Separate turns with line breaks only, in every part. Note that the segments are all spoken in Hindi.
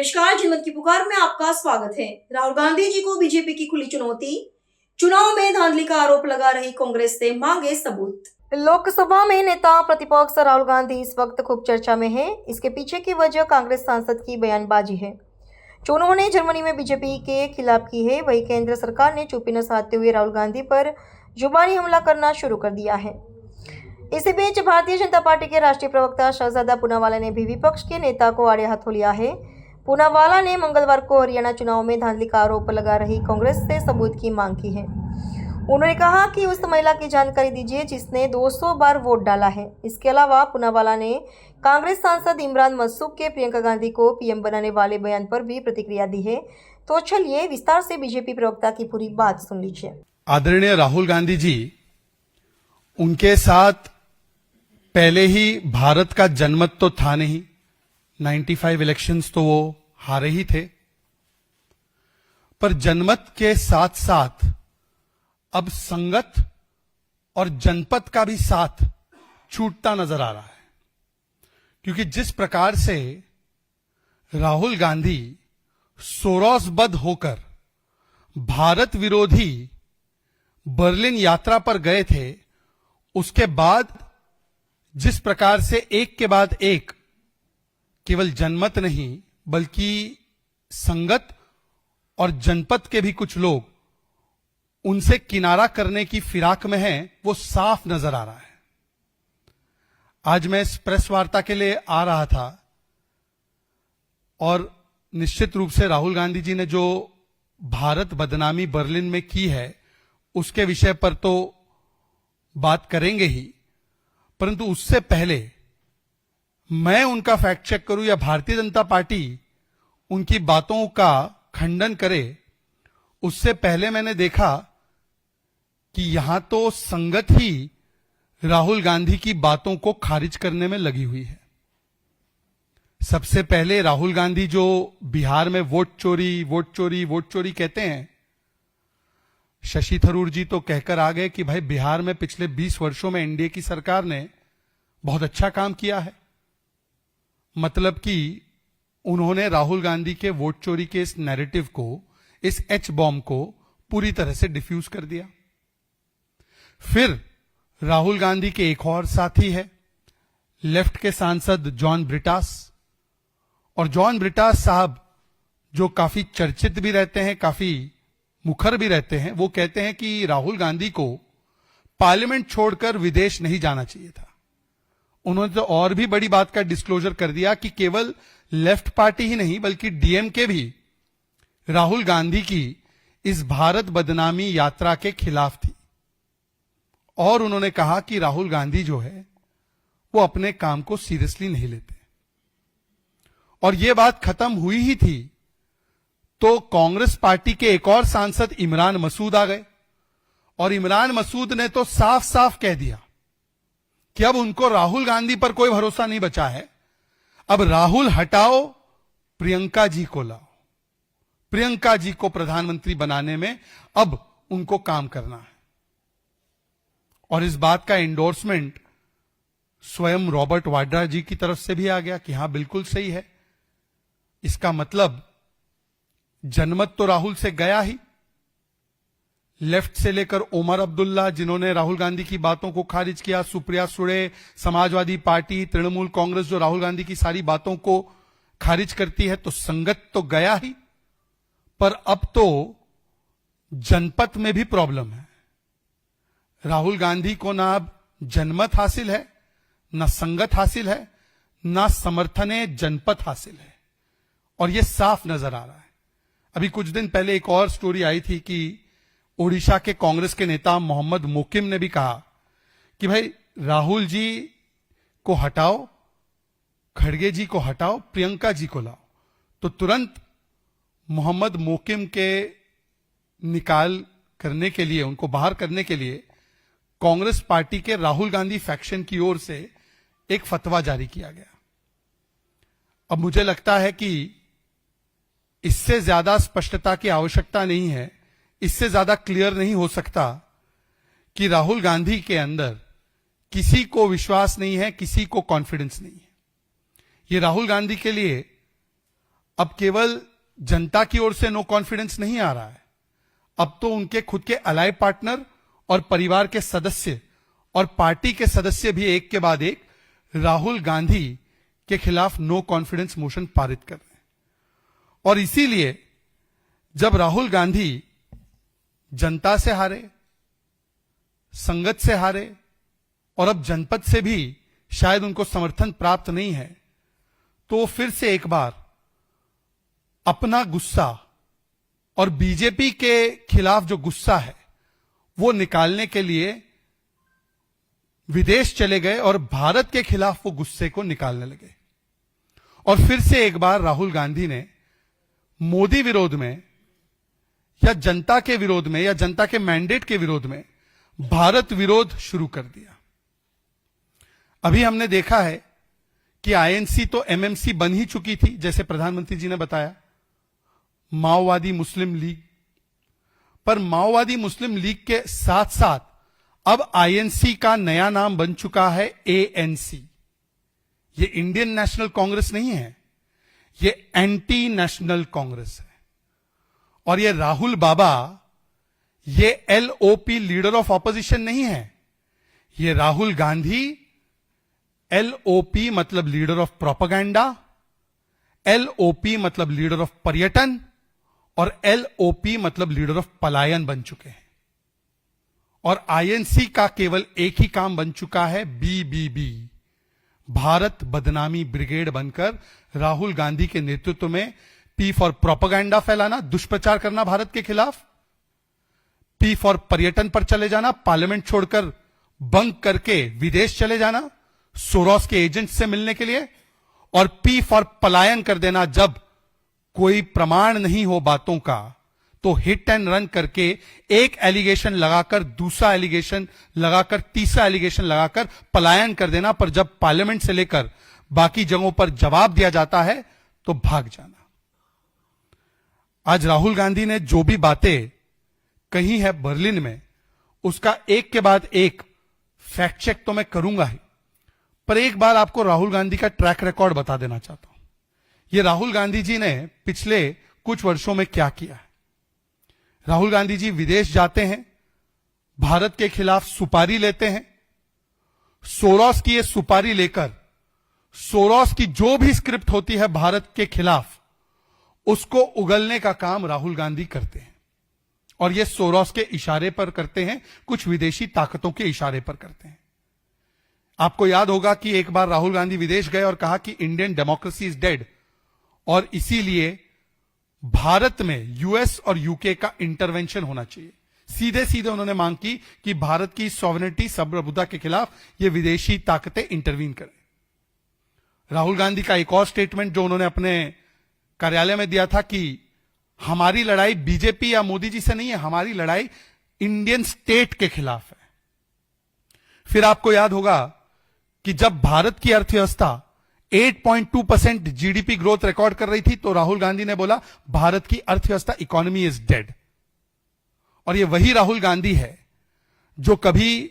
नमस्कार, जनमत की पुकार में आपका स्वागत है। राहुल गांधी जी को बीजेपी की खुली चुनौती, चुनाव में धांधली का आरोप लगा रही कांग्रेस से मांगे सबूत। लोकसभा में नेता प्रतिपक्ष राहुल गांधी इस वक्त खूब चर्चा में है। इसके पीछे की वजह कांग्रेस सांसद की बयानबाजी है जो उन्होंने जर्मनी में बीजेपी के खिलाफ की है। वही केंद्र सरकार ने चुप्पी न साधते हुए राहुल गांधी पर जुबानी हमला करना शुरू कर दिया है। इसी बीच भारतीय जनता पार्टी के राष्ट्रीय प्रवक्ता शहजादा पूनावाला ने भी विपक्ष के नेता को आड़े हाथों लिया है। पूनावाला ने मंगलवार को हरियाणा चुनाव में धांधली का आरोप लगा रही कांग्रेस से सबूत की मांग की है। उन्होंने कहा कि उस महिला की जानकारी दीजिए जिसने 200 बार वोट डाला है। इसके अलावा पूनावाला ने कांग्रेस सांसद इमरान मसूद के प्रियंका गांधी को पीएम बनाने वाले बयान पर भी प्रतिक्रिया दी है। तो चलिए विस्तार से बीजेपी प्रवक्ता की पूरी बात सुन लीजिए।
आदरणीय राहुल गांधी जी, उनके साथ पहले ही भारत का जनमत तो था नहीं, 95 इलेक्शंस तो वो हारे ही थे, पर जनमत के साथ साथ अब संगत और जनपद का भी साथ छूटता नजर आ रहा है। क्योंकि जिस प्रकार से राहुल गांधी सोरोसबद्ध होकर भारत विरोधी बर्लिन यात्रा पर गए थे, उसके बाद जिस प्रकार से एक के बाद एक केवल जनमत नहीं बल्कि संगत और जनपद के भी कुछ लोग उनसे किनारा करने की फिराक में हैं, वो साफ नजर आ रहा है। आज मैं इस प्रेस वार्ता के लिए आ रहा था और निश्चित रूप से राहुल गांधी जी ने जो भारत बदनामी बर्लिन में की है उसके विषय पर तो बात करेंगे ही, परंतु उससे पहले मैं उनका फैक्ट चेक करूं या भारतीय जनता पार्टी उनकी बातों का खंडन करे, उससे पहले मैंने देखा कि यहां तो संगत ही राहुल गांधी की बातों को खारिज करने में लगी हुई है। सबसे पहले राहुल गांधी जो बिहार में वोट चोरी कहते हैं, शशि थरूर जी तो कहकर आ गए कि भाई बिहार में पिछले 20 वर्षों में एनडीए की सरकार ने बहुत अच्छा काम किया है। मतलब कि उन्होंने राहुल गांधी के वोट चोरी के इस नैरेटिव को, इस एच बॉम्ब को पूरी तरह से डिफ्यूज कर दिया। फिर राहुल गांधी के एक और साथी है लेफ्ट के सांसद जॉन ब्रिटास, और जॉन ब्रिटास साहब जो काफी चर्चित भी रहते हैं, काफी मुखर भी रहते हैं, वो कहते हैं कि राहुल गांधी को पार्लियामेंट छोड़कर विदेश नहीं जाना चाहिए था। उन्होंने तो और भी बड़ी बात का डिस्क्लोजर कर दिया कि केवल लेफ्ट पार्टी ही नहीं बल्कि डीएमके भी राहुल गांधी की इस भारत बदनामी यात्रा के खिलाफ थी। और उन्होंने कहा कि राहुल गांधी जो है वो अपने काम को सीरियसली नहीं लेते। और यह बात खत्म हुई ही थी तो कांग्रेस पार्टी के एक और सांसद इमरान मसूद आ गए, और इमरान मसूद ने तो साफ साफ कह दिया कि अब उनको राहुल गांधी पर कोई भरोसा नहीं बचा है। अब राहुल हटाओ, प्रियंका जी को लाओ, प्रियंका जी को प्रधानमंत्री बनाने में अब उनको काम करना है। और इस बात का एंडोर्समेंट स्वयं रॉबर्ट वाड्रा जी की तरफ से भी आ गया कि हां बिल्कुल सही है। इसका मतलब जनमत तो राहुल से गया ही। लेफ्ट से लेकर ओमर अब्दुल्ला जिन्होंने राहुल गांधी की बातों को खारिज किया, सुप्रिया सुळे, समाजवादी पार्टी, तृणमूल कांग्रेस जो राहुल गांधी की सारी बातों को खारिज करती है, तो संगत तो गया ही, पर अब तो जनपद में भी प्रॉब्लम है। राहुल गांधी को ना अब जनमत हासिल है, ना संगत हासिल है, ना समर्थने जनपद हासिल है, और यह साफ नजर आ रहा है। अभी कुछ दिन पहले एक और स्टोरी आई थी कि ओडिशा के कांग्रेस के नेता मोहम्मद मोकिम ने भी कहा कि भाई राहुल जी को हटाओ, खड़गे जी को हटाओ, प्रियंका जी को लाओ। तो तुरंत मोहम्मद मोकिम के निकाल करने के लिए, उनको बाहर करने के लिए कांग्रेस पार्टी के राहुल गांधी फैक्शन की ओर से एक फतवा जारी किया गया। अब मुझे लगता है कि इससे ज्यादा स्पष्टता की आवश्यकता नहीं है, इससे ज्यादा क्लियर नहीं हो सकता कि राहुल गांधी के अंदर किसी को विश्वास नहीं है, किसी को कॉन्फिडेंस नहीं है। ये राहुल गांधी के लिए अब केवल जनता की ओर से नो कॉन्फिडेंस नहीं आ रहा है, अब तो उनके खुद के अलाय पार्टनर और परिवार के सदस्य और पार्टी के सदस्य भी एक के बाद एक राहुल गांधी के खिलाफ नो कॉन्फिडेंस मोशन पारित कर रहे हैं। और इसीलिए जब राहुल गांधी जनता से हारे, संगत से हारे और अब जनपद से भी शायद उनको समर्थन प्राप्त नहीं है, तो फिर से एक बार अपना गुस्सा और बीजेपी के खिलाफ जो गुस्सा है वो निकालने के लिए विदेश चले गए और भारत के खिलाफ वो गुस्से को निकालने लगे। और फिर से एक बार राहुल गांधी ने मोदी विरोध में या जनता के विरोध में या जनता के मैंडेट के विरोध में भारत विरोध शुरू कर दिया। अभी हमने देखा है कि आईएनसी तो एमएमसी बन ही चुकी थी, जैसे प्रधानमंत्री जी ने बताया, माओवादी मुस्लिम लीग। पर माओवादी मुस्लिम लीग के साथ साथ अब आईएनसी का नया नाम बन चुका है एएनसी। ये इंडियन नेशनल कांग्रेस नहीं है, ये एंटी नेशनल कांग्रेस है। और ये राहुल बाबा ये एलओपी लीडर ऑफ ऑपोजिशन नहीं है, ये राहुल गांधी एलओपी मतलब लीडर ऑफ प्रोपेगेंडा, एलओपी मतलब लीडर ऑफ पर्यटन और एलओपी मतलब लीडर ऑफ पलायन बन चुके हैं। और आईएनसी का केवल एक ही काम बन चुका है, बीबीबी, भारत बदनामी ब्रिगेड बनकर राहुल गांधी के नेतृत्व में पी फॉर प्रोपेगेंडा फैलाना, दुष्प्रचार करना भारत के खिलाफ, पी फॉर पर्यटन पर चले जाना, पार्लियामेंट छोड़कर बंक करके विदेश चले जाना सोरोस के एजेंट से मिलने के लिए, और पी फॉर पलायन कर देना, जब कोई प्रमाण नहीं हो बातों का तो हिट एंड रन करके एक एलिगेशन लगाकर दूसरा एलिगेशन लगाकर तीसरा एलिगेशन लगाकर पलायन कर देना, पर जब पार्लियामेंट से लेकर बाकी जगहों पर जवाब दिया जाता है तो भाग जाना। आज राहुल गांधी ने जो भी बातें कही है बर्लिन में, उसका एक के बाद एक फैक्ट चेक तो मैं करूंगा ही, पर एक बार आपको राहुल गांधी का ट्रैक रिकॉर्ड बता देना चाहता हूं। ये राहुल गांधी जी ने पिछले कुछ वर्षों में क्या किया है। राहुल गांधी जी विदेश जाते हैं, भारत के खिलाफ सुपारी लेते हैं, सोरोस की ये सुपारी लेकर सोरोस की जो भी स्क्रिप्ट होती है भारत के खिलाफ उसको उगलने का काम राहुल गांधी करते हैं। और ये सोरोस के इशारे पर करते हैं, कुछ विदेशी ताकतों के इशारे पर करते हैं। आपको याद होगा कि एक बार राहुल गांधी विदेश गए और कहा कि इंडियन डेमोक्रेसी इज डेड और इसीलिए भारत में यूएस और यूके का इंटरवेंशन होना चाहिए। सीधे सीधे उन्होंने मांग की कि भारत की सॉवरेनिटी सार्वभौमता के खिलाफ ये विदेशी ताकतें इंटरवीन करें। राहुल गांधी का एक और स्टेटमेंट जो उन्होंने अपने कार्यालय में दिया था कि हमारी लड़ाई बीजेपी या मोदी जी से नहीं है, हमारी लड़ाई इंडियन स्टेट के खिलाफ है। फिर आपको याद होगा कि जब भारत की अर्थव्यवस्था 8.2% जीडीपी ग्रोथ रिकॉर्ड कर रही थी तो राहुल गांधी ने बोला भारत की अर्थव्यवस्था इकोनॉमी इज डेड। और ये वही राहुल गांधी है जो कभी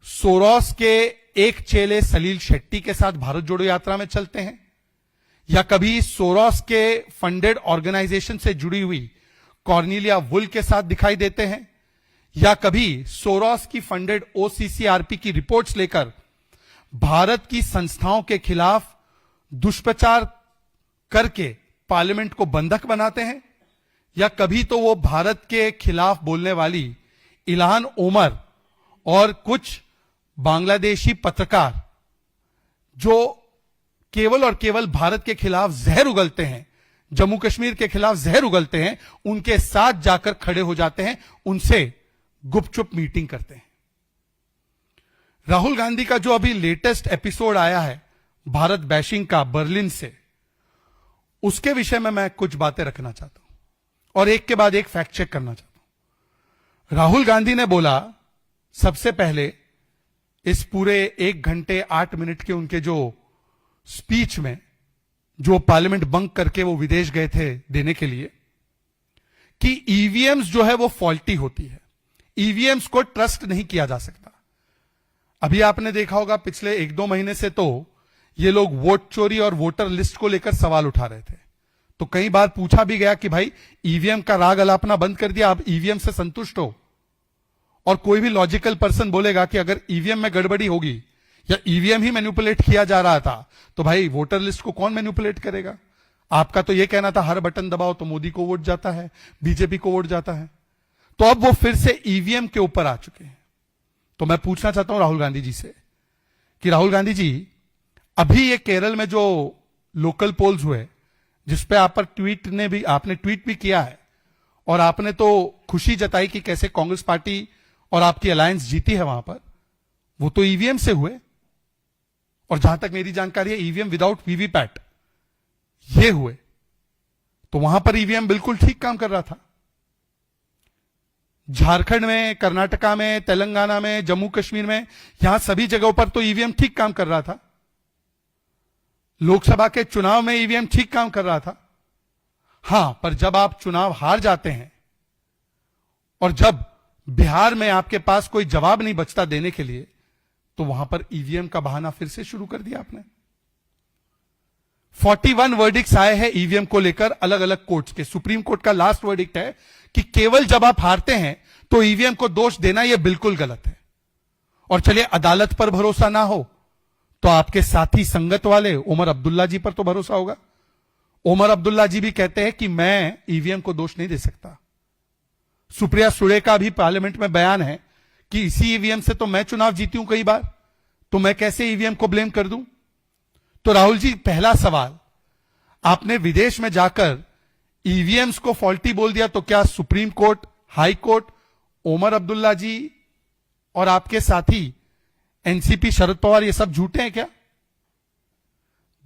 सोरोस के एक चेले सलील शेट्टी के साथ भारत जोड़ो यात्रा में चलते हैं, या कभी सोरोस के फंडेड ऑर्गेनाइजेशन से जुड़ी हुई कॉर्नेलिया वुल के साथ दिखाई देते हैं, या कभी सोरोस की फंडेड ओसीसीआरपी की रिपोर्ट्स लेकर भारत की संस्थाओं के खिलाफ दुष्प्रचार करके पार्लियामेंट को बंधक बनाते हैं, या कभी तो वो भारत के खिलाफ बोलने वाली इल्हान ओमर और कुछ बांग्लादेशी पत्रकार जो केवल और केवल भारत के खिलाफ जहर उगलते हैं, जम्मू कश्मीर के खिलाफ जहर उगलते हैं, उनके साथ जाकर खड़े हो जाते हैं, उनसे गुपचुप मीटिंग करते हैं। राहुल गांधी का जो अभी लेटेस्ट एपिसोड आया है भारत बैशिंग का बर्लिन से, उसके विषय में मैं कुछ बातें रखना चाहता हूं और एक के बाद एक फैक्ट चेक करना चाहता हूं। राहुल गांधी ने बोला सबसे पहले इस पूरे 1 घंटे 8 मिनट के उनके जो स्पीच में, जो पार्लियामेंट बंक करके वो विदेश गए थे देने के लिए, कि ईवीएम्स जो है वो फॉल्टी होती है, ईवीएम्स को ट्रस्ट नहीं किया जा सकता। अभी आपने देखा होगा पिछले 1-2 महीने से तो ये लोग वोट चोरी और वोटर लिस्ट को लेकर सवाल उठा रहे थे, तो कई बार पूछा भी गया कि भाई ईवीएम का राग अलापना बंद कर दिया, आप ईवीएम से संतुष्ट हो? और कोई भी लॉजिकल पर्सन बोलेगा कि अगर ईवीएम में गड़बड़ी होगी या ईवीएम ही मैनिपुलेट किया जा रहा था तो भाई वोटर लिस्ट को कौन मैनिपुलेट करेगा? आपका तो यह कहना था हर बटन दबाओ तो मोदी को वोट जाता है, बीजेपी को वोट जाता है। तो अब वो फिर से ईवीएम के ऊपर आ चुके हैं। तो मैं पूछना चाहता हूं राहुल गांधी जी से कि राहुल गांधी जी, अभी ये केरल में जो लोकल पोल्स हुए, जिसपे आपने ट्वीट भी किया है और आपने तो खुशी जताई कि कैसे कांग्रेस पार्टी और आपकी अलायंस जीती है वहां पर, वो तो ईवीएम से हुए। और जहां तक मेरी जानकारी है ईवीएम विदाउट वीवीपैट ये हुए। तो वहां पर ईवीएम बिल्कुल ठीक काम कर रहा था। झारखंड में, कर्नाटका में, तेलंगाना में, जम्मू कश्मीर में, यहां सभी जगहों पर तो ईवीएम ठीक काम कर रहा था। लोकसभा के चुनाव में ईवीएम ठीक काम कर रहा था। हां, पर जब आप चुनाव हार जाते हैं और जब बिहार में आपके पास कोई जवाब नहीं बचता देने के लिए, तो वहां पर ईवीएम का बहाना फिर से शुरू कर दिया आपने। 41 वर्डिक्ट्स आए हैं ईवीएम को लेकर अलग अलग कोर्ट्स के। सुप्रीम कोर्ट का लास्ट वर्डिक्ट है कि केवल जब आप हारते हैं तो ईवीएम को दोष देना यह बिल्कुल गलत है। और चलिए अदालत पर भरोसा ना हो तो आपके साथी संगत वाले उमर अब्दुल्ला जी पर तो भरोसा होगा। उमर अब्दुल्ला जी भी कहते हैं कि मैं ईवीएम को दोष नहीं दे सकता। सुप्रिया सुळे का भी पार्लियामेंट में बयान है कि इसी ईवीएम से तो मैं चुनाव जीती हूं कई बार, तो मैं कैसे ईवीएम को ब्लेम कर दूं? तो राहुल जी, पहला सवाल, आपने विदेश में जाकर ईवीएम्स को फॉल्टी बोल दिया, तो क्या supreme court, high court, Omar Abdullah ji और आपके साथी एनसीपी शरद पवार ये सब झूठे हैं क्या?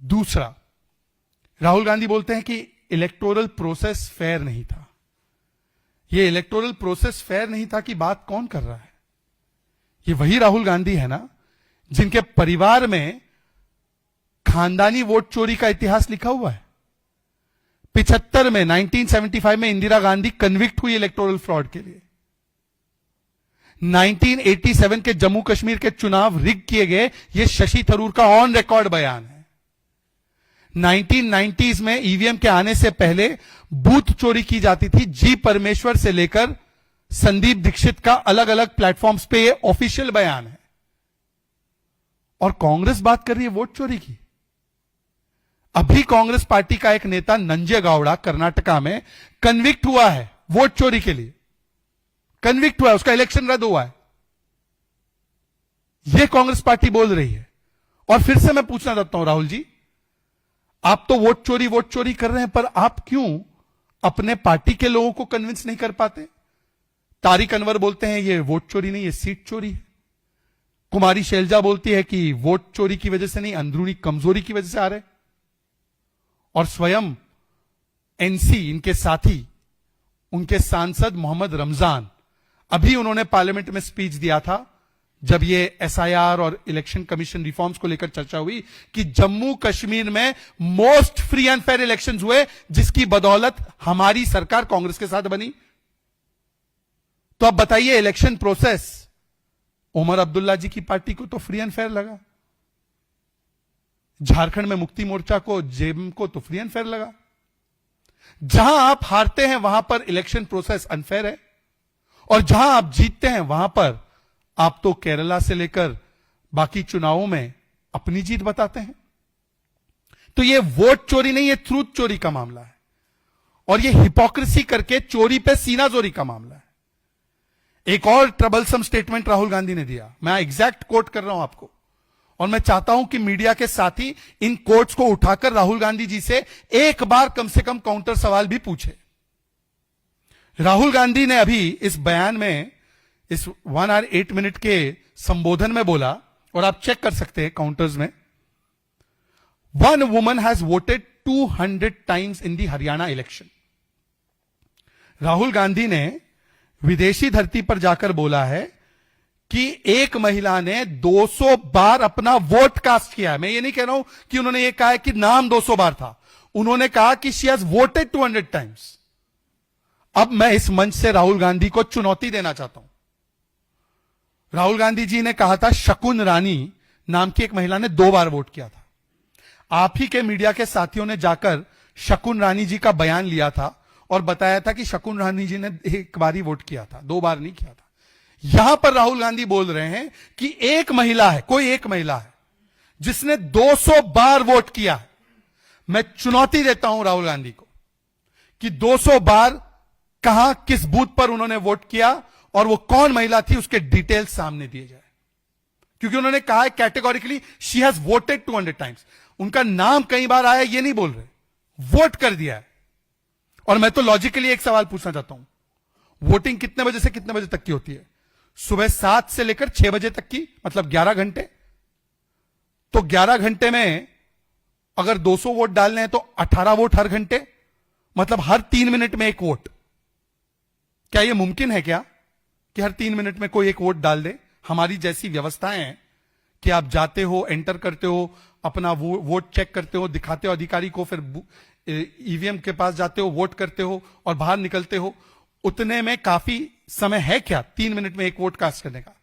दूसरा, राहुल गांधी बोलते हैं कि इलेक्टोरल प्रोसेस फेयर नहीं था। ये इलेक्टोरल प्रोसेस फेयर नहीं था कि बात कौन कर रहा है? ये वही राहुल गांधी है ना जिनके परिवार में खानदानी वोट चोरी का इतिहास लिखा हुआ है। 75 में, 1975 में इंदिरा गांधी कन्विक्ट हुई इलेक्टोरल फ्रॉड के लिए। 1987 के जम्मू कश्मीर के चुनाव रिग किए गए, यह शशि थरूर का ऑन रिकॉर्ड बयान है। 1990s में ईवीएम के आने से पहले बूथ चोरी की जाती थी। जी परमेश्वर से लेकर संदीप दीक्षित का अलग अलग प्लेटफॉर्म्स पे यह ऑफिशियल बयान है। और कांग्रेस बात कर रही है वोट चोरी की। अभी कांग्रेस पार्टी का एक नेता नंजेगौड़ा कर्नाटका में कन्विक्ट हुआ है वोट चोरी के लिए। कन्विक्ट हुआ है, उसका इलेक्शन रद्द हुआ है। यह कांग्रेस पार्टी बोल रही है। और फिर से मैं पूछना चाहता हूं राहुल जी, आप तो वोट चोरी कर रहे हैं, पर आप क्यों अपने पार्टी के लोगों को कन्विंस नहीं कर पाते? तारिक अनवर बोलते हैं ये वोट चोरी नहीं, ये सीट चोरी है। कुमारी शैलजा बोलती है कि वोट चोरी की वजह से नहीं, अंदरूनी कमजोरी की वजह से आ रहे। और स्वयं एनसी, इनके साथी, उनके सांसद मोहम्मद रमजान, अभी उन्होंने पार्लियामेंट में स्पीच दिया था जब ये एसआईआर और इलेक्शन कमीशन रिफॉर्म्स को लेकर चर्चा हुई कि जम्मू कश्मीर में most free and fair elections हुए, जिसकी बदौलत हमारी सरकार कांग्रेस के साथ बनी। तो अब बताइए, इलेक्शन प्रोसेस उमर अब्दुल्ला जी की पार्टी को तो फ्री एंड फेयर लगा, झारखंड में मुक्ति मोर्चा को, जेएमएम को तो फ्री एंड फेयर लगा। जहां आप हारते हैं वहां पर इलेक्शन प्रोसेस अनफेयर है, और जहां आप जीतते हैं वहां पर आप तो केरला से लेकर बाकी चुनावों में अपनी जीत बताते हैं। तो यह वोट चोरी नहीं, यह ट्रूथ चोरी का मामला है, और यह हिपोक्रेसी करके चोरी पे सीनाजोरी का मामला है। एक और ट्रबलसम स्टेटमेंट राहुल गांधी ने दिया, मैं एग्जैक्ट कोट कर रहा हूं आपको, और मैं चाहता हूं कि मीडिया के साथी इन कोट्स को उठाकर राहुल गांधी जी से एक बार कम से कम काउंटर सवाल भी पूछे। राहुल गांधी ने अभी इस बयान में, इस 1 hour 8 minute के संबोधन में बोला, और आप चेक कर सकते हैं काउंटर्स में, 1 woman has voted 200 times in the Haryana election. Rahul Gandhi ने विदेशी धरती पर जाकर बोला है कि एक महिला ने 200 बार अपना वोट कास्ट किया है। मैं ये नहीं कह रहा हूं कि उन्होंने ये कहा है कि नाम 200 बार था, उन्होंने कहा कि शी हैज वोटेड 200 टाइम्स। अब मैं इस मंच से राहुल गांधी को चुनौती देना चाहता हूं। राहुल गांधी जी ने कहा था शकुन रानी नाम की एक महिला ने 2 बार वोट किया था। आप ही के मीडिया के साथियों ने जाकर शकुन रानी जी का बयान लिया था और बताया था कि शकुन रानी जी ने एक बार ही वोट किया था, 2 बार नहीं किया था। यहां पर राहुल गांधी बोल रहे हैं कि एक महिला है, कोई एक महिला है जिसने 200 बार वोट किया है। मैं चुनौती देता हूं राहुल गांधी को कि 200 बार कहां, किस बूथ पर उन्होंने वोट किया और वो कौन महिला थी, उसके डिटेल्स सामने दिए जाए। क्योंकि उन्होंने कहा है categorically she has voted 200 times. उनका नाम कई बार आया ये नहीं बोल रहे, वोट कर दिया है। और मैं तो लॉजिकली एक सवाल पूछना चाहता हूं, वोटिंग कितने बजे से कितने बजे तक की होती है? सुबह 7 से लेकर 6 बजे तक की, मतलब 11 घंटे। तो 11 घंटे में अगर 200 वोट डालने हैं तो 18 वोट हर घंटे, मतलब हर 3 मिनट में एक वोट। क्या यह मुमकिन है क्या कि हर 3 मिनट में कोई एक वोट डाल दे? हमारी जैसी व्यवस्थाएं हैं कि आप जाते हो, एंटर करते हो, अपना वोट चेक करते हो, दिखाते हो अधिकारी को, फिर ईवीएम के पास जाते हो, वोट करते हो और बाहर निकलते हो। उतने में काफी समय है क्या 3 मिनट में एक वोट कास्ट करने का?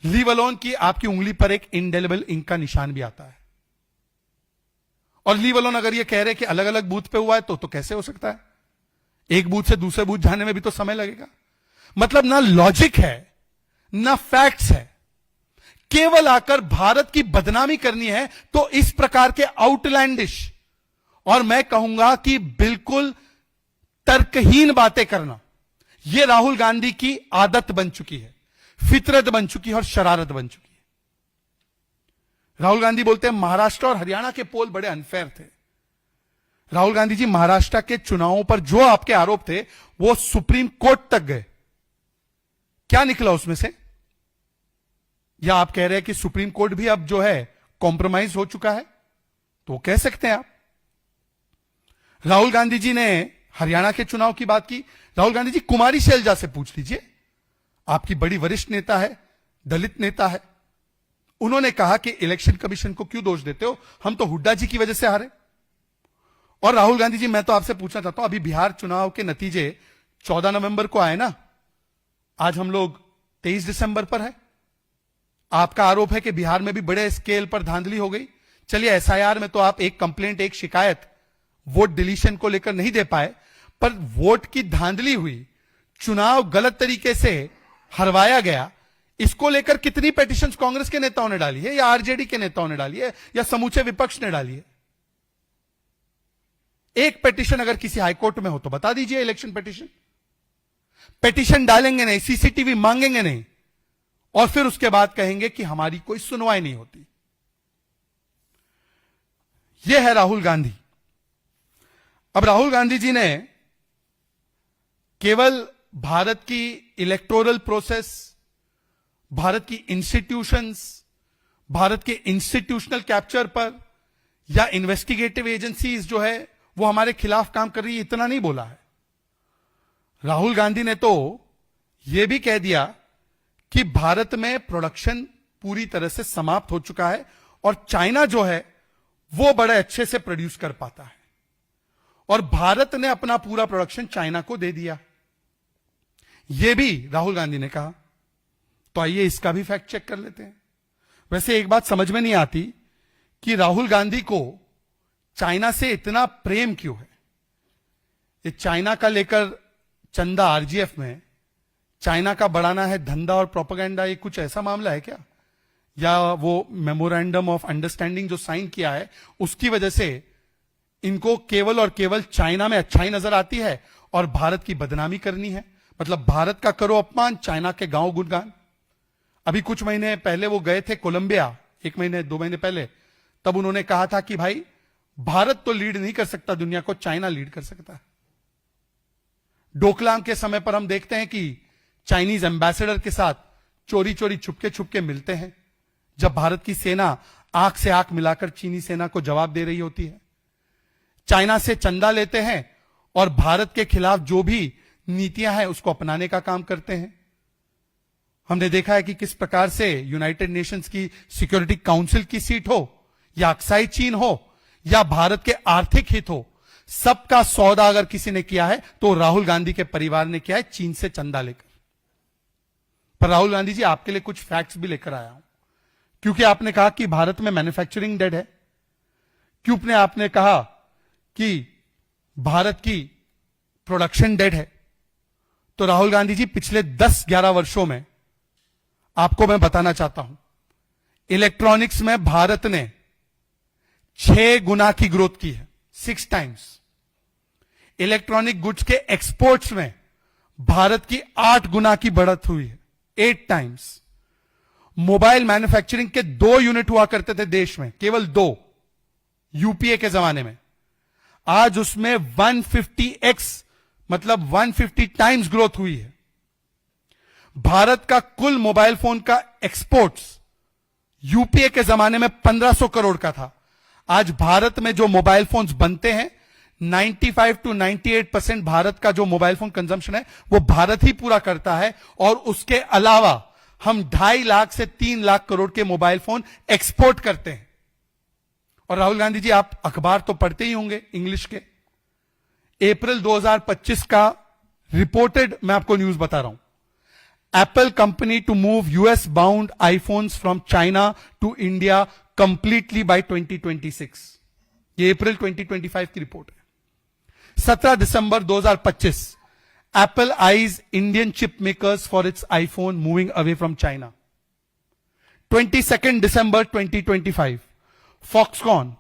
लीव अलोन की आपकी उंगली पर एक इंडेलिबल इंक का निशान भी आता है। और लीव अलोन अगर ये कह रहे कि अलग अलग बूथ पे हुआ है तो कैसे हो सकता है? एक बूथ से दूसरे बूथ जाने में भी तो समय लगेगा। मतलब ना लॉजिक है ना फैक्ट्स है, केवल आकर भारत की बदनामी करनी है। तो इस प्रकार के आउटलैंडिश और मैं कहूंगा कि बिल्कुल तर्कहीन बातें करना, यह राहुल गांधी की आदत बन चुकी है, फितरत बन चुकी है और शरारत बन चुकी है। राहुल गांधी बोलते हैं महाराष्ट्र और हरियाणा के पोल बड़े अनफेयर थे। राहुल गांधी जी, महाराष्ट्र के चुनावों पर जो आपके आरोप थे वो सुप्रीम कोर्ट तक गए, क्या निकला उसमें से? या आप कह रहे हैं कि सुप्रीम कोर्ट भी अब जो है कॉम्प्रोमाइज हो चुका है? तो कह सकते हैं आप। राहुल गांधी जी ने हरियाणा के चुनाव की बात की। राहुल गांधी जी, कुमारी शैलजा से पूछ लीजिए, आपकी बड़ी वरिष्ठ नेता है, दलित नेता है। उन्होंने कहा कि इलेक्शन कमीशन को क्यों दोष देते हो, हम तो हुड्डा जी की वजह से हारे। और राहुल गांधी जी, मैं तो आपसे पूछना चाहता हूं, अभी बिहार चुनाव के नतीजे 14 नवंबर को आए ना, आज हम लोग 23 दिसंबर पर है। आपका आरोप है कि बिहार में भी बड़े स्केल पर धांधली हो गई। चलिए, एसआईआर में तो आप एक कंप्लेंट, एक शिकायत वोट डिलीशन को लेकर नहीं दे पाए, पर वोट की धांधली हुई, चुनाव गलत तरीके से हरवाया गया, इसको लेकर कितनी पेटिशंस कांग्रेस के नेताओं ने डाली है, या आरजेडी के नेताओं ने डाली है, या समूचे विपक्ष ने डाली है? एक पेटिशन अगर किसी हाईकोर्ट में हो तो बता दीजिए, इलेक्शन पेटिशन। पेटिशन डालेंगे नहीं, सीसीटीवी मांगेंगे नहीं, और फिर उसके बाद कहेंगे कि हमारी कोई सुनवाई नहीं होती। यह है राहुल गांधी। अब राहुल गांधी जी ने केवल भारत की इलेक्टोरल प्रोसेस, भारत की इंस्टीट्यूशंस, भारत के इंस्टीट्यूशनल कैप्चर पर या इन्वेस्टिगेटिव एजेंसीज जो है वो हमारे खिलाफ काम कर रही है, इतना नहीं बोला है। राहुल गांधी ने तो यह भी कह दिया कि भारत में प्रोडक्शन पूरी तरह से समाप्त हो चुका है और चाइना जो है वो बड़े अच्छे से प्रोड्यूस कर पाता है, और भारत ने अपना पूरा प्रोडक्शन चाइना को दे दिया। यह भी राहुल गांधी ने कहा। तो आइए इसका भी फैक्ट चेक कर लेते हैं। वैसे एक बात समझ में नहीं आती कि राहुल गांधी को चाइना से इतना प्रेम क्यों है। ये चाइना का लेकर चंदा आरजीएफ में चाइना का बढ़ाना है धंधा और प्रोपेगेंडा, ये कुछ ऐसा मामला है क्या? या वो मेमोरेंडम ऑफ अंडरस्टैंडिंग जो साइन किया है उसकी वजह से इनको केवल और केवल चाइना में अच्छाई नजर आती है और भारत की बदनामी करनी है? मतलब भारत का करो अपमान, चाइना के गांव गुणगान। अभी कुछ महीने पहले वो गए थे कोलंबिया, 1 महीने 2 महीने पहले, तब उन्होंने कहा था कि भाई भारत तो लीड नहीं कर सकता दुनिया को, चाइना लीड कर सकता है। डोकलाम के समय पर हम देखते हैं कि चाइनीज एम्बेसडर के साथ चोरी चोरी छुपके छुपके मिलते हैं, जब भारत की सेना आंख से आंख मिलाकर चीनी सेना को जवाब दे रही होती है। चाइना से चंदा लेते हैं और भारत के खिलाफ जो भी नीतियां हैं उसको अपनाने का काम करते हैं। हमने देखा है कि किस प्रकार से यूनाइटेड नेशंस की सिक्योरिटी काउंसिल की सीट हो, या अक्साई चीन हो, या भारत के आर्थिक हित हो, सबका सौदा अगर किसी ने किया है तो राहुल गांधी के परिवार ने किया है, चीन से चंदा लेकर। पर राहुल गांधी जी, आपके लिए कुछ फैक्ट्स भी लेकर आया हूं, क्योंकि आपने कहा कि भारत में मैन्युफैक्चरिंग डेड है, क्योंकि आपने कहा कि भारत की प्रोडक्शन डेड है, तो राहुल गांधी जी पिछले 10-11 वर्षों में आपको मैं बताना चाहता हूं, इलेक्ट्रॉनिक्स में भारत ने 6 गुना की ग्रोथ की है, 6 टाइम्स। इलेक्ट्रॉनिक गुड्स के एक्सपोर्ट्स में भारत की 8 गुना की बढ़त हुई है, 8 टाइम्स। मोबाइल मैन्युफैक्चरिंग के 2 यूनिट हुआ करते थे देश में, केवल 2, यूपीए के जमाने में। आज उसमें 150x मतलब 150 टाइम्स ग्रोथ हुई है। भारत का कुल मोबाइल फोन का एक्सपोर्ट्स यूपीए के जमाने में 1500 करोड़ का था। आज भारत में जो मोबाइल फोन्स बनते हैं 95 to 98% भारत का जो मोबाइल फोन कंजम्पशन है वो भारत ही पूरा करता है, और उसके अलावा हम 2.5 लाख से 3 लाख करोड़ के मोबाइल फोन एक्सपोर्ट करते हैं। और राहुल गांधी जी, आप अखबार तो पढ़ते ही होंगे इंग्लिश के। अप्रैल 2025 का रिपोर्टेड मैं आपको न्यूज बता रहा हूं, Apple company to move US bound iPhones from China to India completely by 2026। ये अप्रैल 2025 की रिपोर्ट है। 17 दिसंबर 2025, Apple eyes Indian chip makers for its iPhone moving away from China. 22 दिसंबर 2025, फॉक्सकॉन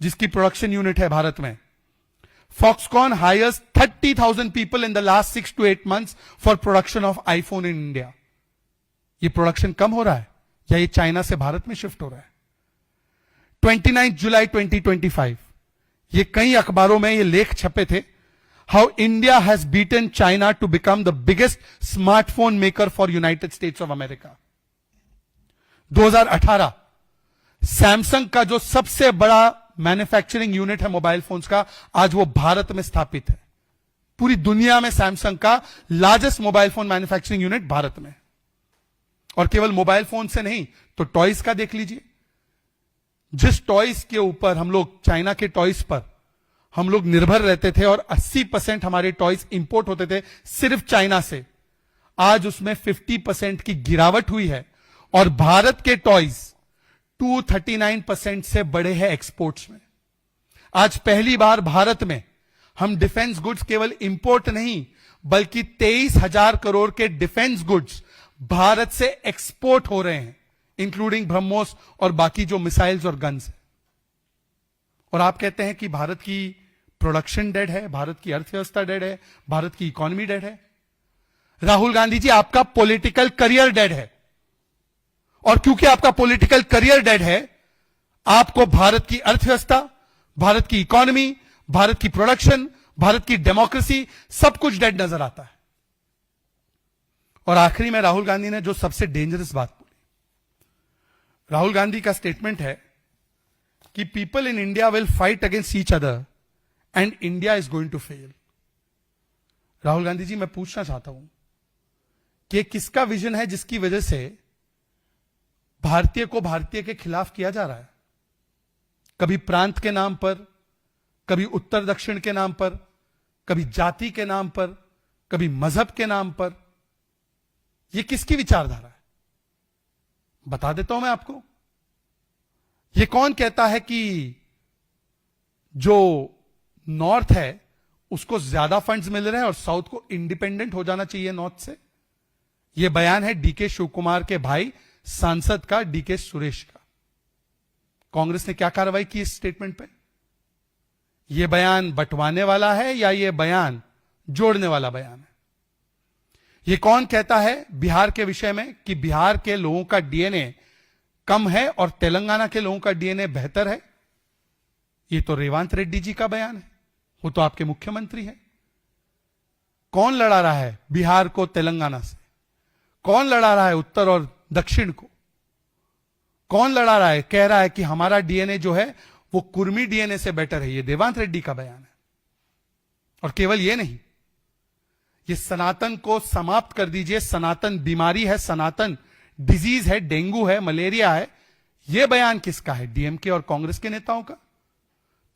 जिसकी प्रोडक्शन यूनिट है भारत में, Foxconn hires 30,000 people in the last 6 to 8 months for production of iPhone in India. ये प्रोडक्शन कम हो रहा है या ये चाइना से भारत में शिफ्ट हो रहा है? 29 जुलाई 2025, ये कई अखबारों में ये लेख छपे थे, how India has beaten China to become the biggest smartphone maker for United States of America. 2018, Samsung का जो सबसे बड़ा मैन्युफैक्चरिंग यूनिट है मोबाइल फोन्स का, आज वो भारत में स्थापित है। पूरी दुनिया में सैमसंग का largest mobile phone manufacturing unit Bharat में। और केवल मोबाइल फोन से नहीं तो टॉयज का देख लीजिए। जिस टॉयज के ऊपर हम लोग, चाइना के टॉयज पर हम लोग निर्भर रहते थे और 80% हमारे टॉयज इंपोर्ट होते थे सिर्फ चाइना से, आज उसमें 50% की गिरावट हुई है और भारत के टॉयज 239% से बढ़े हैं एक्सपोर्ट्स में। आज पहली बार भारत में हम डिफेंस गुड्स केवल इंपोर्ट नहीं बल्कि 23,000 करोड़ के डिफेंस गुड्स भारत से एक्सपोर्ट हो रहे हैं, इंक्लूडिंग ब्रह्मोस और बाकी जो मिसाइल्स और गन्स है। और आप कहते हैं कि भारत की प्रोडक्शन डेड है, भारत की अर्थव्यवस्था डेड है, भारत की इकोनॉमी डेड है। राहुल गांधी जी, आपका पॉलिटिकल करियर डेड है, और क्योंकि आपका पॉलिटिकल करियर डेड है, आपको भारत की अर्थव्यवस्था, भारत की इकोनॉमी, भारत की प्रोडक्शन, भारत की डेमोक्रेसी सब कुछ डेड नजर आता है। और आखिरी में राहुल गांधी ने जो सबसे डेंजरस बात बोली, राहुल गांधी का स्टेटमेंट है कि people in India will fight against each other and India is going to fail. Rahul Gandhi ji, मैं पूछना चाहता हूं कि किसका विजन है जिसकी वजह से भारतीय को भारतीय के खिलाफ किया जा रहा है? कभी प्रांत के नाम पर, कभी उत्तर दक्षिण के नाम पर, कभी जाति के नाम पर, कभी मजहब के नाम पर। यह किसकी विचारधारा है? बता देता हूं मैं आपको। यह कौन कहता है कि जो नॉर्थ है उसको ज्यादा फंड्स मिल रहे हैं और साउथ को इंडिपेंडेंट हो जाना चाहिए नॉर्थ से? यह बयान है डीके शिव कुमार के भाई सांसद का, डीके सुरेश का। कांग्रेस ने क्या कार्रवाई की इस स्टेटमेंट पे? यह बयान बंटवाने वाला है या यह बयान जोड़ने वाला बयान है? यह कौन कहता है बिहार के विषय में कि बिहार के लोगों का डीएनए कम है और तेलंगाना के लोगों का डीएनए बेहतर है? यह तो रेवंत रेड्डी जी का बयान है, वो तो आपके मुख्यमंत्री हैं। कौन लड़ा रहा है बिहार को तेलंगाना से? कौन लड़ा रहा है उत्तर और दक्षिण को? कौन लड़ा रहा है, कह रहा है कि हमारा डीएनए जो है वो कुर्मी डीएनए से बेटर है? ये रेवंत रेड्डी का बयान है। और केवल ये नहीं, ये सनातन को समाप्त कर दीजिए, सनातन बीमारी है, सनातन डिजीज है, डेंगू है, मलेरिया है। यह बयान किसका है? डीएमके और कांग्रेस के नेताओं का।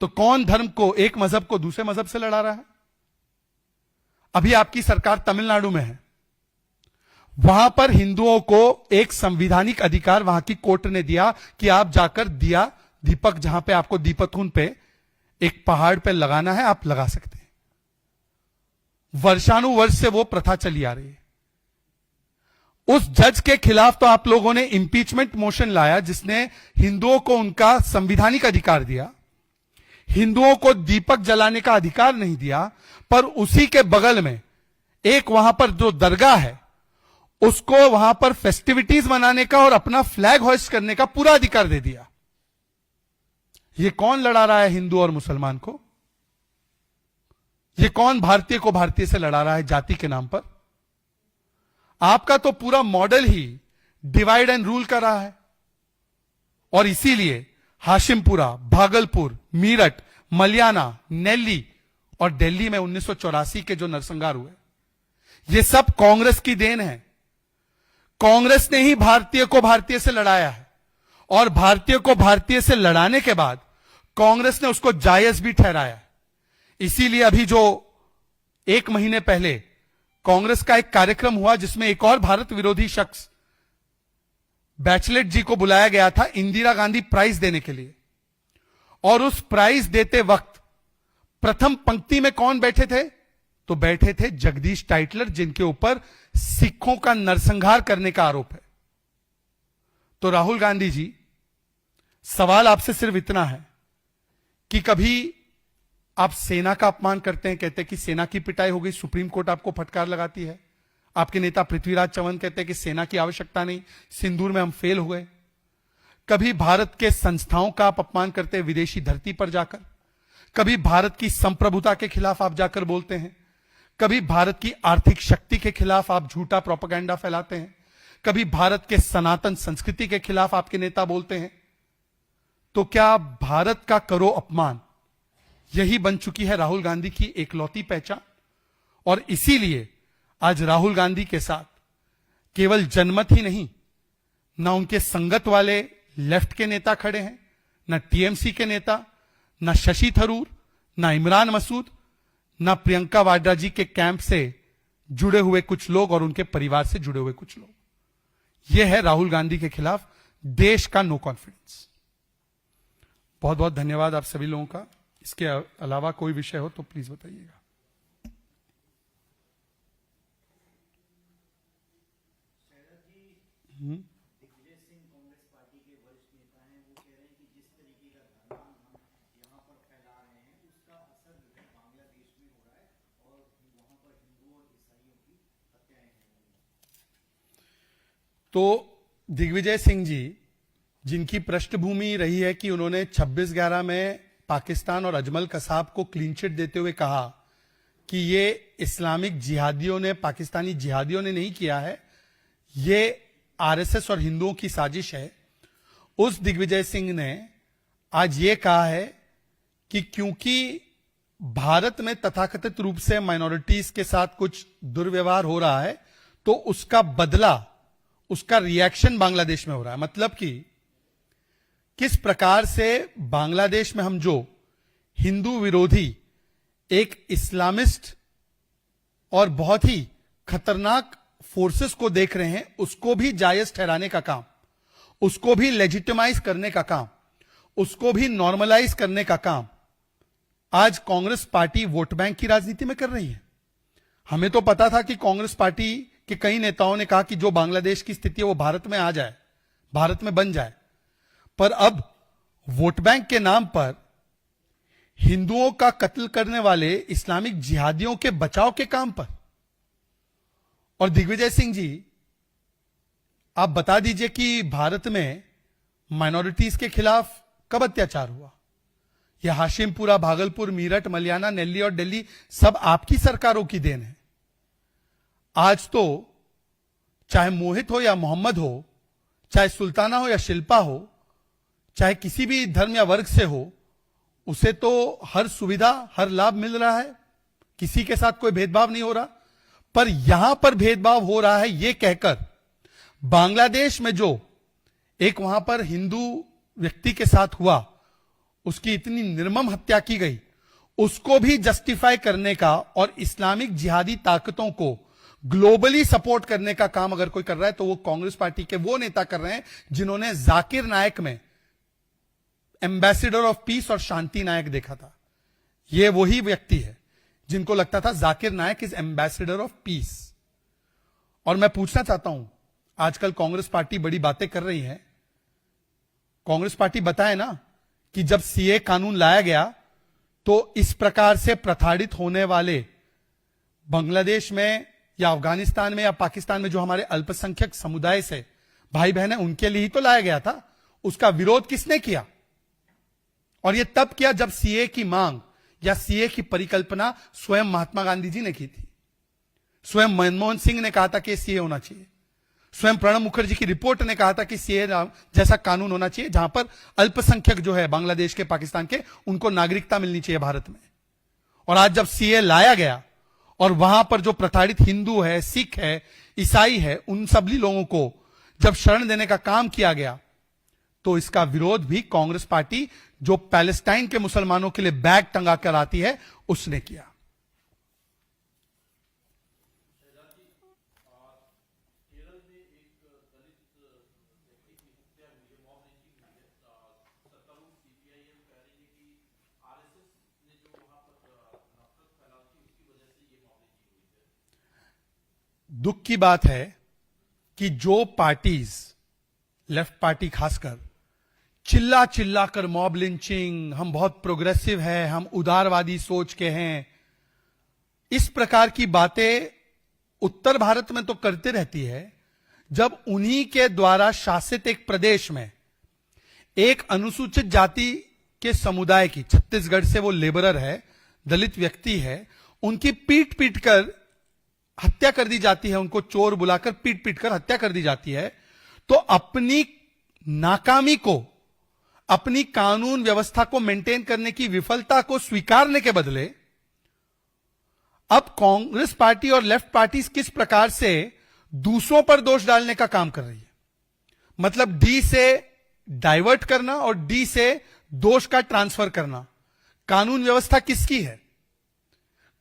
तो कौन धर्म को, एक मजहब को दूसरे मजहब से लड़ा रहा है? अभी आपकी सरकार तमिलनाडु में है, वहां पर हिंदुओं को एक संवैधानिक अधिकार वहां की कोर्ट ने दिया कि आप जाकर दिया, दीपक, जहां पे आपको दीपककुंड पे एक पहाड़ पे लगाना है, आप लगा सकते हैं। वर्षानुवर्ष से वो प्रथा चली आ रही है। उस जज के खिलाफ तो आप लोगों ने इंपीचमेंट मोशन लाया जिसने हिंदुओं को उनका संवैधानिक अधिकार दिया, हिंदुओं को दीपक जलाने का अधिकार नहीं दिया, पर उसी के बगल में एक वहां पर जो दरगाह है उसको वहां पर फेस्टिविटीज मनाने का और अपना फ्लैग होइस्ट करने का पूरा अधिकार दे दिया। ये कौन लड़ा रहा है हिंदू और मुसलमान को? ये कौन भारतीय को भारतीय से लड़ा रहा है जाति के नाम पर? आपका तो पूरा model he divide and rule कर रहा है। और इसीलिए हाशिमपुरा, भागलपुर, मीरठ, मलियाना, नेल्ली और दिल्ली में 1984 के जो नरसंहार हुए, ये सब कांग्रेस की देन है। कांग्रेस ने ही भारतीय को भारतीय से लड़ाया है और भारतीय को भारतीय से लड़ाने के बाद कांग्रेस ने उसको जायज भी ठहराया है। इसीलिए अभी जो 1 महीने पहले कांग्रेस का एक कार्यक्रम हुआ जिसमें एक और भारत विरोधी शख्स बैचलेट जी को बुलाया गया था इंदिरा गांधी प्राइज देने के लिए, और उस प्राइज देते वक्त प्रथम पंक्ति में कौन बैठे थे? तो बैठे थे जगदीश टाइटलर, जिनके ऊपर सिखों का नरसंहार करने का आरोप है। तो राहुल गांधी जी, सवाल आपसे सिर्फ इतना है कि कभी आप सेना का अपमान करते हैं, कहते हैं कि सेना की पिटाई हो गई, सुप्रीम कोर्ट आपको फटकार लगाती है। आपके नेता पृथ्वीराज चौहान कहते हैं कि सेना की आवश्यकता नहीं, सिंदूर में हम फेल हुए। कभी भारत के संस्थाओं का आप अपमान करते हैं विदेशी धरती पर जाकर, कभी भारत की संप्रभुता के खिलाफ आप जाकर बोलते हैं, कभी भारत की आर्थिक शक्ति के खिलाफ आप झूठा प्रोपेगेंडा फैलाते हैं, कभी भारत के सनातन संस्कृति के खिलाफ आपके नेता बोलते हैं। तो क्या भारत का करो अपमान, यही बन चुकी है राहुल गांधी की एकलौती पहचान? और इसीलिए आज राहुल गांधी के साथ केवल जनमत ही नहीं, ना उनके संगत वाले लेफ्ट के नेता खड़े हैं, ना टीएमसी के नेता, ना शशि थरूर, ना इमरान मसूद, ना प्रियंका वाड्रा जी के कैंप से जुड़े हुए कुछ लोग और उनके परिवार से जुड़े हुए कुछ लोग। यह है राहुल गांधी के खिलाफ देश का नो कॉन्फिडेंस। बहुत बहुत धन्यवाद आप सभी लोगों का। इसके अलावा कोई विषय हो तो प्लीज बताइएगा।
दिग्विजय सिंह कांग्रेस पार्टी के वरिष्ठ नेता हैं, वो कह रहे हैं कि जिस तरीके का धर्म हम यहाँ पर फैला रहे हैं उसका असर जो है बांग्लादेश में हो रहा है और वहां पर हिंदुओं और ईसाइयों की हत्याएं हो रही हैं।
तो दिग्विजय सिंह जी, जिनकी पृष्ठभूमि रही है कि उन्होंने 26/11 में पाकिस्तान और अजमल कसाब को क्लीन चिट देते हुए कहा कि ये इस्लामिक जिहादियों ने, पाकिस्तानी जिहादियों ने नहीं किया है, ये आरएसएस और हिंदुओं की साजिश है। उस दिग्विजय सिंह ने आज ये कहा है कि क्योंकि भारत में तथाकथित रूप से माइनॉरिटीज के साथ कुछ दुर्व्यवहार हो रहा है तो उसका बदला, उसका रिएक्शन बांग्लादेश में हो रहा है। मतलब कि किस प्रकार से बांग्लादेश में हम जो हिंदू विरोधी एक इस्लामिस्ट और बहुत ही खतरनाक फोर्सेस को देख रहे हैं, उसको भी जायज ठहराने का काम, उसको भी लेजिटिमाइज करने का काम, उसको भी नॉर्मलाइज करने का काम आज कांग्रेस पार्टी वोट बैंक की राजनीति में कर रही है। हमें तो पता था कि कांग्रेस पार्टी के कई नेताओं ने कहा कि जो बांग्लादेश की स्थिति है वो भारत में आ जाए, भारत में बन जाए, पर अब वोट बैंक के नाम पर हिंदुओं का कत्ल करने वाले इस्लामिक जिहादियों के बचाव के काम पर। और दिग्विजय सिंह जी, आप बता दीजिए कि भारत में माइनॉरिटीज के खिलाफ कब अत्याचार हुआ? यह हाशिमपुरा, भागलपुर, मीरठ, मलियाना, नेल्ली और दिल्ली सब आपकी सरकारों की देन है। आज तो चाहे मोहित हो या मोहम्मद हो, चाहे सुल्ताना हो या शिल्पा हो, चाहे किसी भी धर्म या वर्ग से हो, उसे तो हर सुविधा, हर लाभ मिल रहा है, किसी के साथ कोई भेदभाव नहीं हो रहा। पर यहां पर भेदभाव हो रहा है यह कहकर बांग्लादेश में जो एक वहां पर हिंदू व्यक्ति के साथ हुआ, उसकी इतनी निर्मम हत्या की गई, उसको भी जस्टिफाई करने का और इस्लामिक जिहादी ताकतों को ग्लोबली सपोर्ट करने का काम अगर कोई कर रहा है तो वो कांग्रेस पार्टी के वो नेता कर रहे हैं जिन्होंने जाकिर नायक में एम्बेसडर ऑफ पीस और शांति नायक देखा था। ये वही व्यक्ति है जिनको लगता था जाकिर नायक इज एम्बेसडर ऑफ पीस। और मैं पूछना चाहता हूं, आजकल कांग्रेस पार्टी बड़ी बातें कर रही है। कांग्रेस पार्टी बताए ना कि जब सीए कानून लाया गया तो इस प्रकार से प्रताड़ित होने वाले बांग्लादेश में या अफगानिस्तान में या पाकिस्तान में जो हमारे अल्पसंख्यक समुदाय से भाई बहन है, उनके लिए ही तो लाया गया था। उसका विरोध किसने किया? और यह तब किया जब सीए की मांग या सीए की परिकल्पना स्वयं महात्मा गांधी जी ने की थी। स्वयं मनमोहन सिंह ने कहा था कि सीए होना चाहिए। स्वयं प्रणब मुखर्जी की रिपोर्ट ने कहा था कि सीए जैसा कानून होना चाहिए जहां पर अल्पसंख्यक जो है बांग्लादेश के, पाकिस्तान के, उनको नागरिकता मिलनी चाहिए भारत में। और आज जब सीए लाया गया और वहां पर जो प्रताड़ित हिंदू है, सिख है, ईसाई है, उन सभी लोगों को जब शरण देने का काम किया गया तो इसका विरोध भी कांग्रेस पार्टी, जो पैलेस्टाइन के मुसलमानों के लिए बैग टंगा कर आती है, उसने किया। दुख की बात है कि जो पार्टीज, लेफ्ट पार्टी खासकर, चिल्ला चिल्ला कर मॉब लिंचिंग, हम बहुत प्रोग्रेसिव है, हम उदारवादी सोच के हैं, इस प्रकार की बातें उत्तर भारत में तो करते रहती है, जब उन्हीं के द्वारा शासित एक प्रदेश में एक अनुसूचित जाति के समुदाय की, छत्तीसगढ़ से वो लेबरर है, दलित व्यक्ति है, उनकी पीट पीट कर हत्या कर दी जाती है, उनको चोर बुलाकर पीट पीट कर हत्या कर दी जाती है, तो अपनी नाकामी को, अपनी कानून व्यवस्था को मेंटेन करने की विफलता को स्वीकारने के बदले अब कांग्रेस पार्टी और लेफ्ट पार्टी किस प्रकार से दूसरों पर दोष डालने का काम कर रही है। मतलब डी से डाइवर्ट करना और डी से दोष का ट्रांसफर करना। कानून व्यवस्था किसकी है?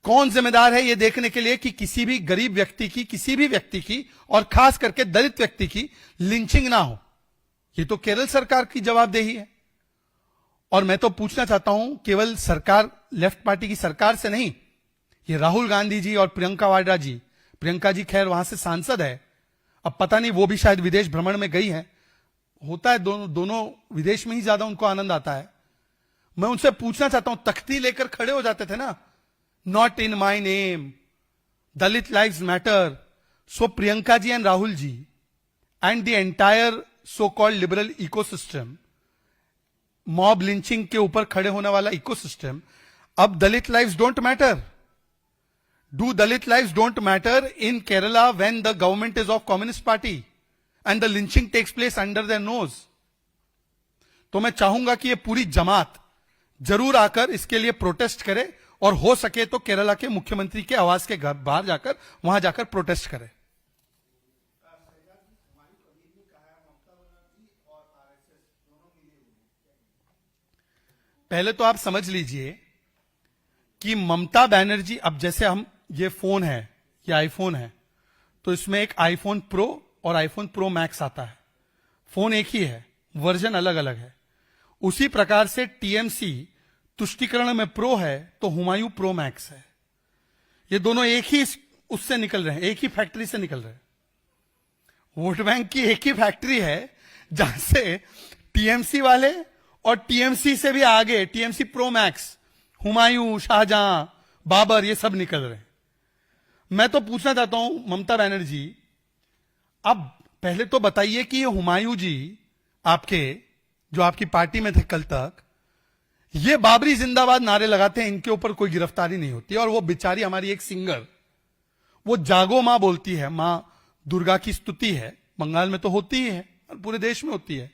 कौन जिम्मेदार है यह देखने के लिए कि किसी भी गरीब व्यक्ति की, किसी भी व्यक्ति की, और खास करके दलित व्यक्ति की लिंचिंग ना हो? यह तो केरल सरकार की जवाबदेही है। और मैं तो पूछना चाहता हूं, केवल सरकार, लेफ्ट पार्टी की सरकार से नहीं, ये राहुल गांधी जी और प्रियंका वाड्रा जी, प्रियंका जी खैर वहां से सांसद है, अब पता नहीं वो भी शायद विदेश भ्रमण में गई है, होता है दोनों विदेश में ही ज्यादा उनको आनंद आता है। मैं उनसे पूछना चाहता हूं, तख्ती लेकर खड़े हो जाते थे ना, not in my name, Dalit lives matter. So Priyanka ji and Rahul ji and the entire so called liberal ecosystem, mob lynching के ऊपर खड़े होने वाला इकोसिस्टम, अब Dalit lives don't matter. Do Dalit lives don't matter in Kerala when the government is of communist party and the lynching takes place under their nose? तो मैं चाहूंगा कि यह पूरी जमात जरूर आकर इसके लिए प्रोटेस्ट करे, और हो सके तो केरला के मुख्यमंत्री के आवास के घर बाहर जाकर, वहां जाकर प्रोटेस्ट करे। पहले तो आप समझ लीजिए कि ममता बनर्जी, अब जैसे हम, ये फोन है, ये आईफोन है, तो इसमें एक आईफोन प्रो और आईफोन प्रो मैक्स आता है। फोन एक ही है, वर्जन अलग अलग है। उसी प्रकार से टीएमसी तुष्टिकरण में प्रो है तो हुमायूं प्रो मैक्स है। ये दोनों एक ही उससे निकल रहे हैं, एक ही फैक्ट्री से निकल रहे हैं। वोट बैंक की एक ही फैक्ट्री है जहां से टीएमसी वाले और टीएमसी से भी आगे TMC pro max, Humayun, Shahjahan, Babur, ये सब निकल रहे हैं। मैं तो पूछना चाहता हूं ममता बनर्जी, अब पहले तो बताइए कि ये हुमायूं जी आपके, जो आपकी पार्टी में थे कल तक, ये बाबरी जिंदाबाद नारे लगाते हैं, इनके ऊपर कोई गिरफ्तारी नहीं होती। और वो बेचारी हमारी एक सिंगर, वो जागो मां बोलती है, मां दुर्गा की स्तुति है, बंगाल में तो होती ही है और पूरे देश में होती है।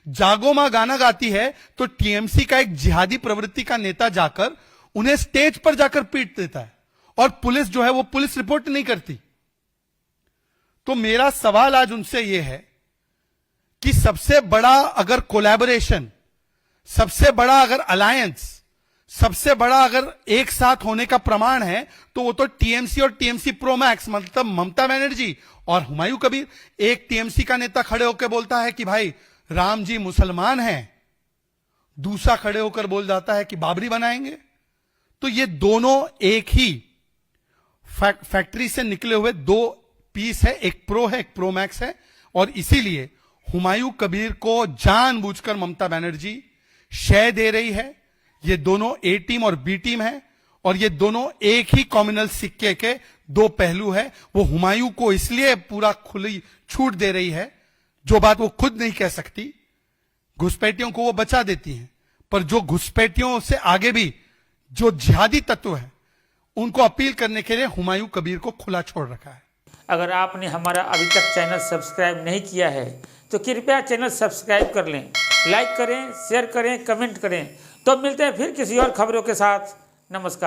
जागो मां गाना गाती है तो टीएमसी का एक जिहादी प्रवृत्ति का नेता जाकर उन्हें स्टेज पर जाकर पीट देता है, और पुलिस जो है वो पुलिस रिपोर्ट नहीं करती। तो मेरा सवाल आज उनसे यह है कि सबसे बड़ा अगर कोलैबोरेशन, सबसे बड़ा अगर अलायंस, सबसे बड़ा अगर एक साथ होने का प्रमाण है, तो वो तो टीएमसी और टीएमसी प्रो मैक्स, मतलब ममता बनर्जी और हुमायूं कबीर। एक टीएमसी का नेता खड़े होकर बोलता है कि भाई राम जी मुसलमान हैं, दूसरा खड़े होकर बोल जाता है कि बाबरी बनाएंगे। तो ये दोनों एक ही फैक्ट्री से निकले हुए दो पीस है, एक प्रो है, एक प्रो मैक्स है। और इसीलिए हुमायूं कबीर को जानबूझकर ममता बनर्जी शय दे रही है। ये दोनों ए टीम और बी टीम है और ये दोनों एक ही कॉम्युनल सिक्के के दो पहलू है। वो हुमायूं को इसलिए पूरा खुली छूट दे रही है, जो बात वो खुद नहीं कह सकती। घुसपैठियों को वो बचा देती हैं, पर जो घुसपैठियों से आगे भी जो जिहादी तत्व है, उनको अपील करने के लिए हुमायूं कबीर को खुला छोड़ रखा है।
अगर आपने हमारा अभी तक चैनल सब्सक्राइब नहीं किया है तो कृपया चैनल सब्सक्राइब कर लें, लाइक करें, शेयर करें, कमेंट करें। तो मिलते हैं फिर किसी और खबरों के साथ। नमस्कार।